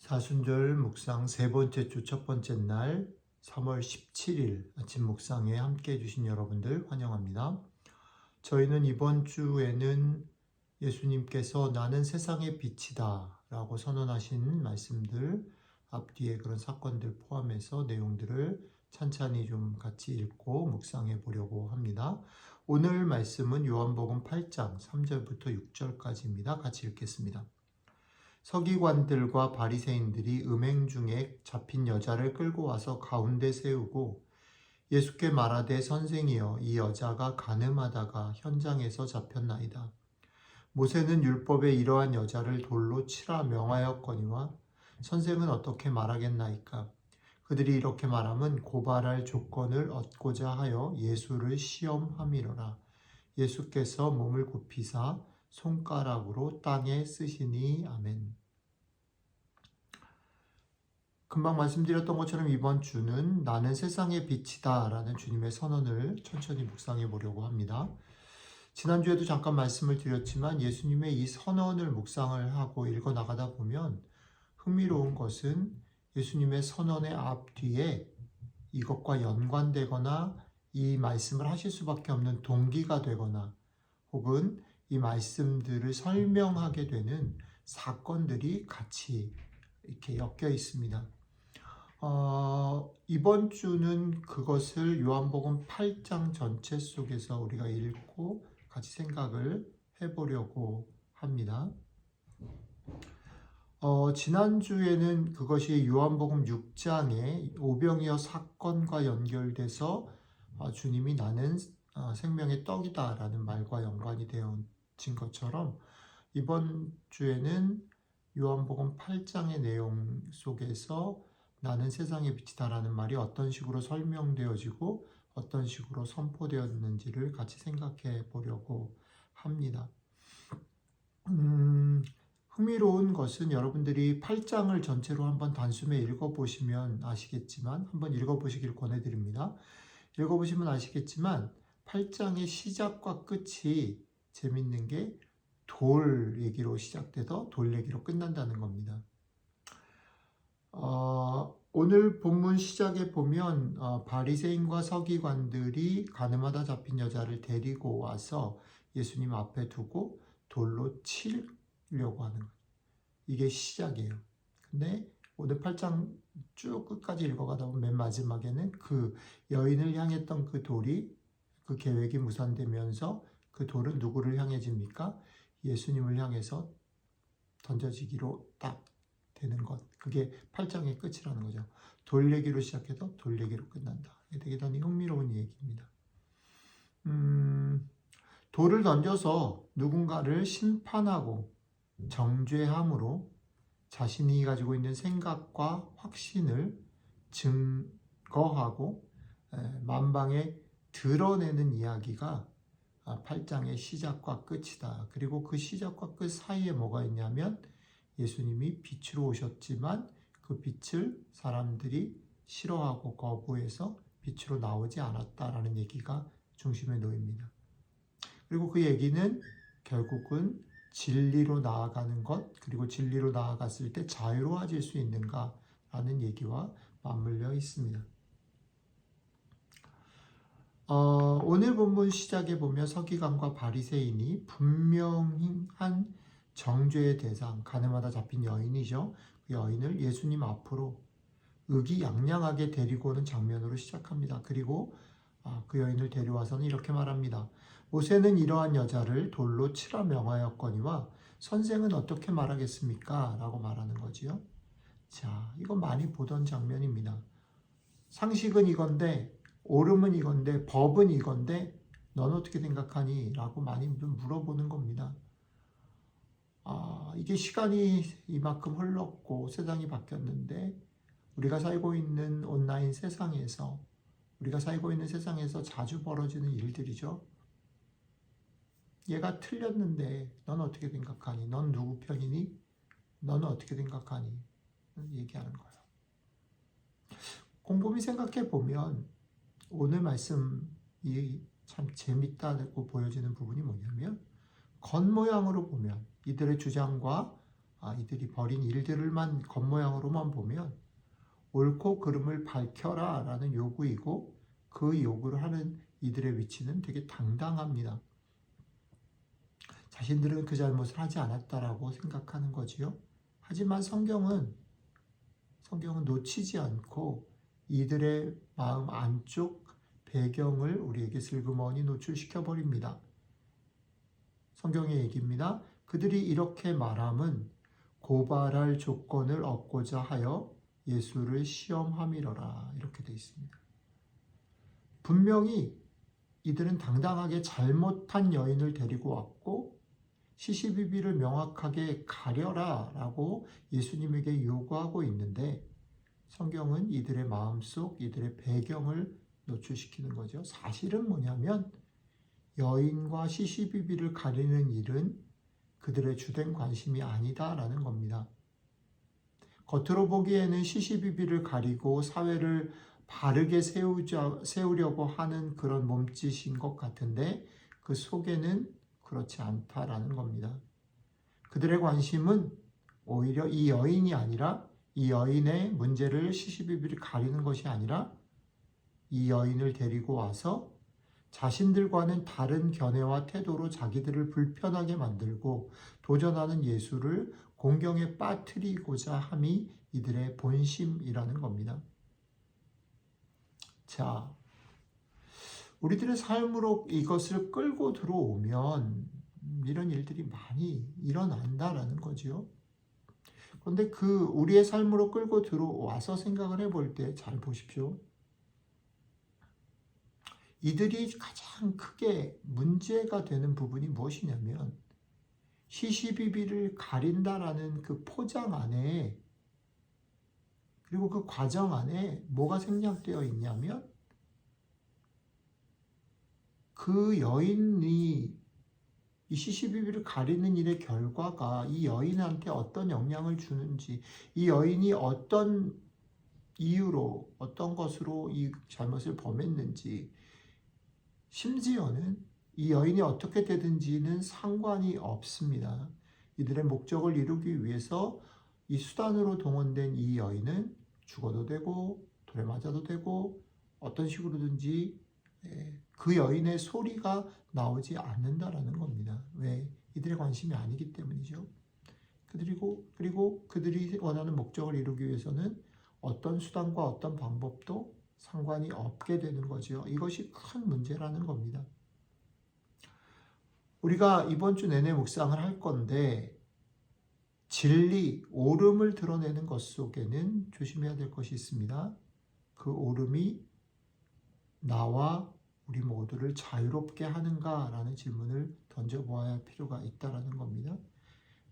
사순절 묵상 세 번째 주 첫 번째 날 3월 17일 아침 묵상에 함께 해주신 여러분들 환영합니다. 저희는 이번 주에는 예수님께서 나는 세상의 빛이다 라고 선언하신 말씀들, 앞뒤에 그런 사건들 포함해서 내용들을 찬찬히 좀 같이 읽고 묵상해 보려고 합니다. 오늘 말씀은 요한복음 8장 3절부터 6절까지입니다. 같이 읽겠습니다. 서기관들과 바리새인들이 음행 중에 잡힌 여자를 끌고 와서 가운데 세우고 예수께 말하되 선생이여 이 여자가 간음하다가 현장에서 잡혔나이다. 모세는 율법에 이러한 여자를 돌로 치라 명하였거니와 선생은 어떻게 말하겠나이까? 그들이 이렇게 말함은 고발할 조건을 얻고자 하여 예수를 시험함이로라. 예수께서 몸을 굽히사 손가락으로 땅에 쓰시니 아멘. 금방 말씀드렸던 것처럼 이번 주는 나는 세상의 빛이다 라는 주님의 선언을 천천히 묵상해 보려고 합니다. 지난주에도 잠깐 말씀을 드렸지만 예수님의 이 선언을 묵상을 하고 읽어 나가다 보면 흥미로운 것은 예수님의 선언의 앞뒤에 이것과 연관되거나 이 말씀을 하실 수밖에 없는 동기가 되거나 혹은 이 말씀들을 설명하게 되는 사건들이 같이 이렇게 엮여 있습니다. 이번 주는 그것을 요한복음 8장 전체 속에서 우리가 읽고 같이 생각을 해보려고 합니다. 지난주에는 그것이 요한복음 6장의 오병이어 사건과 연결돼서 주님이 나는 생명의 떡이다 라는 말과 연관이 되어진 것처럼 이번 주에는 요한복음 8장의 내용 속에서 나는 세상의 빛이다 라는 말이 어떤 식으로 설명되어지고 어떤 식으로 선포되었는지를 같이 생각해 보려고 합니다. 흥미로운 것은 여러분들이 8장을 전체로 한번 단숨에 읽어보시면 아시겠지만 한번 읽어보시길 권해드립니다. 읽어보시면 아시겠지만 8장의 시작과 끝이 재밌는 게 돌 얘기로 시작돼서 돌 얘기로 끝난다는 겁니다. 오늘 본문 시작에 보면 바리새인과 서기관들이 간음하다 잡힌 여자를 데리고 와서 예수님 앞에 두고 돌로 치려고 하는 거예요. 이게 시작이에요. 근데 오늘 8장 쭉 끝까지 읽어가다 보면 맨 마지막에는 그 여인을 향했던 그 돌이 그 계획이 무산되면서 그 돌은 누구를 향해집니까? 예수님을 향해서 던져지기로 딱 되는 것. 그게 8장의 끝이라는 거죠. 돌 얘기로 시작해서 돌 얘기로 끝난다. 이게 대단히 흥미로운 얘기입니다. 돌을 던져서 누군가를 심판하고 정죄함으로 자신이 가지고 있는 생각과 확신을 증거하고 만방에 드러내는 이야기가 8장의 시작과 끝이다. 그리고 그 시작과 끝 사이에 뭐가 있냐면 예수님이 빛으로 오셨지만 그 빛을 사람들이 싫어하고 거부해서 빛으로 나오지 않았다라는 얘기가 중심에 놓입니다. 그리고 그 얘기는 결국은 진리로 나아가는 것, 그리고 진리로 나아갔을 때 자유로워질 수 있는가라는 얘기와 맞물려 있습니다. 오늘 본문 시작에 보면 서기관과 바리새인이 분명한 정죄의 대상, 간음하다 잡힌 여인이죠. 그 여인을 예수님 앞으로 의기양양하게 데리고 오는 장면으로 시작합니다. 그리고 그 여인을 데려와서는 이렇게 말합니다. 모세는 이러한 여자를 돌로 치라 명하였거니와 선생은 어떻게 말하겠습니까? 라고 말하는 거지요. 자, 이거 많이 보던 장면입니다. 상식은 이건데, 옳음은 이건데, 법은 이건데, 넌 어떻게 생각하니? 라고 많이 물어보는 겁니다. 이게 시간이 이만큼 흘렀고 세상이 바뀌었는데 우리가 살고 있는 온라인 세상에서 우리가 살고 있는 세상에서 자주 벌어지는 일들이죠. 얘가 틀렸는데 넌 어떻게 생각하니? 넌 누구 편이니? 너는 어떻게 생각하니? 얘기하는 거예요. 곰곰이 생각해 보면 오늘 말씀이 참 재밌다고 보여지는 부분이 뭐냐면 겉모양으로 보면 이들의 주장과 이들이 벌인 일들만 겉모양으로만 보면 옳고 그름을 밝혀라 라는 요구이고, 그 요구를 하는 이들의 위치는 되게 당당합니다. 자신들은 그 잘못을 하지 않았다라고 생각하는 거지요. 하지만 성경은 놓치지 않고 이들의 마음 안쪽 배경을 우리에게 슬그머니 노출시켜 버립니다. 성경의 얘기입니다. 그들이 이렇게 말함은 고발할 조건을 얻고자 하여 예수를 시험함이러라, 이렇게 되어 있습니다. 분명히 이들은 당당하게 잘못한 여인을 데리고 왔고 시시비비를 명확하게 가려라 라고 예수님에게 요구하고 있는데, 성경은 이들의 마음속, 이들의 배경을 노출시키는 거죠. 사실은 뭐냐면 여인과 시시비비를 가리는 일은 그들의 주된 관심이 아니다라는 겁니다. 겉으로 보기에는 시시비비를 가리고 사회를 바르게 세우려고 하는 그런 몸짓인 것 같은데, 그 속에는 그렇지 않다라는 겁니다. 그들의 관심은 오히려 이 여인이 아니라, 이 여인의 문제를 시시비비를 가리는 것이 아니라 이 여인을 데리고 와서 자신들과는 다른 견해와 태도로 자기들을 불편하게 만들고 도전하는 예수를 공경에 빠뜨리고자 함이 이들의 본심이라는 겁니다. 자, 우리들의 삶으로 이것을 끌고 들어오면 이런 일들이 많이 일어난다라는 거죠. 그런데 우리의 삶으로 끌고 들어와서 생각을 해볼 때 잘 보십시오. 이들이 가장 크게 문제가 되는 부분이 무엇이냐면, 시시비비를 가린다라는 그 포장 안에, 그리고 그 과정 안에 뭐가 생략되어 있냐면, 그 여인이 이 시시비비를 가리는 일의 결과가 이 여인한테 어떤 영향을 주는지, 이 여인이 어떤 이유로, 어떤 것으로 이 잘못을 범했는지, 심지어는 이 여인이 어떻게 되든지는 상관이 없습니다. 이들의 목적을 이루기 위해서 이 수단으로 동원된 이 여인은 죽어도 되고 돌에 맞아도 되고 어떤 식으로든지 그 여인의 소리가 나오지 않는다라는 겁니다. 왜? 이들의 관심이 아니기 때문이죠. 그리고 그들이 원하는 목적을 이루기 위해서는 어떤 수단과 어떤 방법도 상관이 없게 되는 거죠. 이것이 큰 문제라는 겁니다. 우리가 이번 주 내내 묵상을 할 건데, 진리, 옳음을 드러내는 것 속에는 조심해야 될 것이 있습니다. 그 옳음이 나와 우리 모두를 자유롭게 하는가라는 질문을 던져보아야 할 필요가 있다는 겁니다.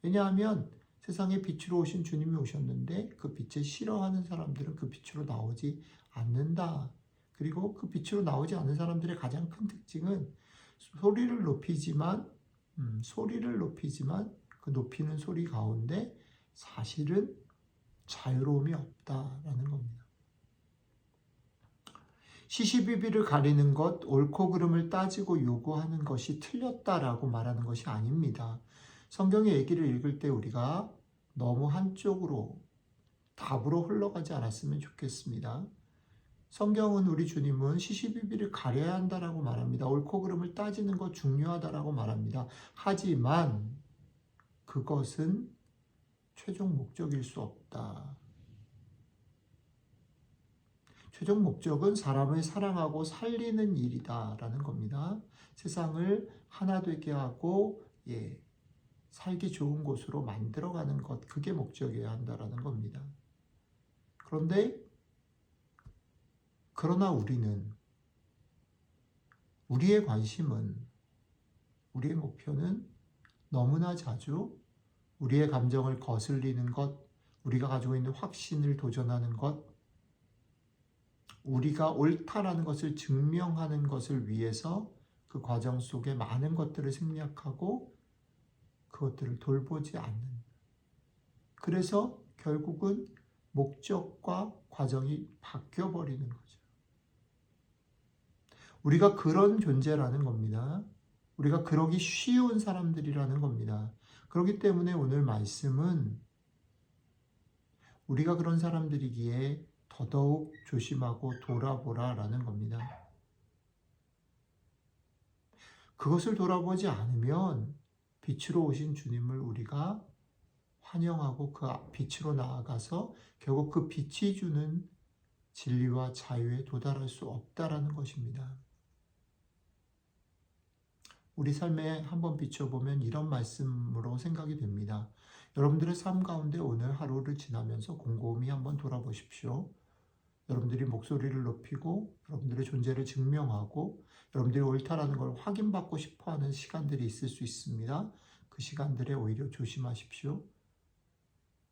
왜냐하면 세상에 빛으로 오신 주님이 오셨는데 그 빛을 싫어하는 사람들은 그 빛으로 나오지 않는다. 그리고 그 빛으로 나오지 않는 사람들의 가장 큰 특징은 소리를 높이지만 그 높이는 소리 가운데 사실은 자유로움이 없다라는 겁니다. 시시비비를 가리는 것, 옳고 그름을 따지고 요구하는 것이 틀렸다라고 말하는 것이 아닙니다. 성경의 얘기를 읽을 때 우리가 너무 한쪽으로 답으로 흘러가지 않았으면 좋겠습니다. 성경은 우리 주님은 시시비비를 가려야 한다라고 말합니다. 옳고 그름을 따지는 것 중요하다라고 말합니다. 하지만 그것은 최종 목적일 수 없다. 최종 목적은 사람을 사랑하고 살리는 일이다라는 겁니다. 세상을 하나 되게 하고 살기 좋은 곳으로 만들어가는 것, 그게 목적이어야 한다라는 겁니다. 그러나 우리의 관심은, 우리의 목표는 너무나 자주 우리의 감정을 거슬리는 것, 우리가 가지고 있는 확신을 도전하는 것, 우리가 옳다라는 것을 증명하는 것을 위해서 그 과정 속에 많은 것들을 생략하고 그것들을 돌보지 않는. 그래서 결국은 목적과 과정이 바뀌어버리는 거죠. 우리가 그런 존재라는 겁니다. 우리가 그러기 쉬운 사람들이라는 겁니다. 그렇기 때문에 오늘 말씀은 우리가 그런 사람들이기에 더더욱 조심하고 돌아보라라는 겁니다. 그것을 돌아보지 않으면 빛으로 오신 주님을 우리가 환영하고 그 빛으로 나아가서 결국 그 빛이 주는 진리와 자유에 도달할 수 없다라는 것입니다. 우리 삶에 한번 비춰보면 이런 말씀으로 생각이 됩니다. 여러분들의 삶 가운데 오늘 하루를 지나면서 곰곰이 한번 돌아보십시오. 여러분들이 목소리를 높이고 여러분들의 존재를 증명하고 여러분들이 옳다라는 걸 확인받고 싶어하는 시간들이 있을 수 있습니다. 그 시간들에 오히려 조심하십시오.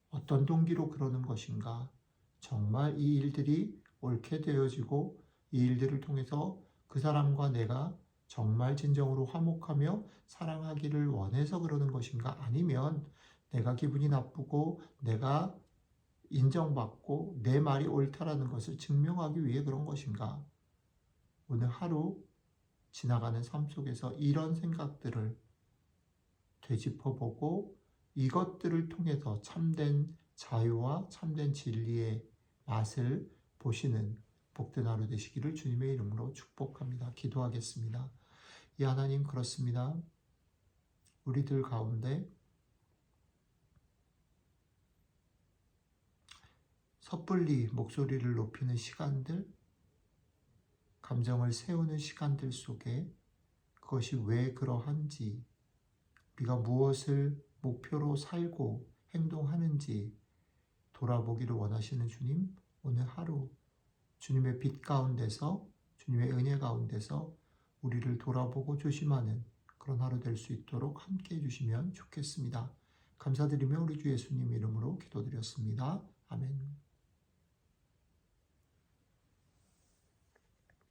어떤 동기로 그러는 것인가? 정말 이 일들이 옳게 되어지고 이 일들을 통해서 그 사람과 내가 정말 진정으로 화목하며 사랑하기를 원해서 그러는 것인가? 아니면 내가 기분이 나쁘고 내가 인정받고 내 말이 옳다라는 것을 증명하기 위해 그런 것인가? 오늘 하루 지나가는 삶 속에서 이런 생각들을 되짚어보고 이것들을 통해서 참된 자유와 참된 진리의 맛을 보시는 복된 하루 되시기를 주님의 이름으로 축복합니다. 기도하겠습니다. 이 하나님, 그렇습니다. 우리들 가운데 섣불리 목소리를 높이는 시간들, 감정을 세우는 시간들 속에 그것이 왜 그러한지, 우리가 무엇을 목표로 살고 행동하는지 돌아보기를 원하시는 주님, 오늘 하루 주님의 빛 가운데서, 주님의 은혜 가운데서 우리를 돌아보고 조심하는 그런 하루 될 수 있도록 함께 해주시면 좋겠습니다. 감사드리며 우리 주 예수님 이름으로 기도드렸습니다. 아멘.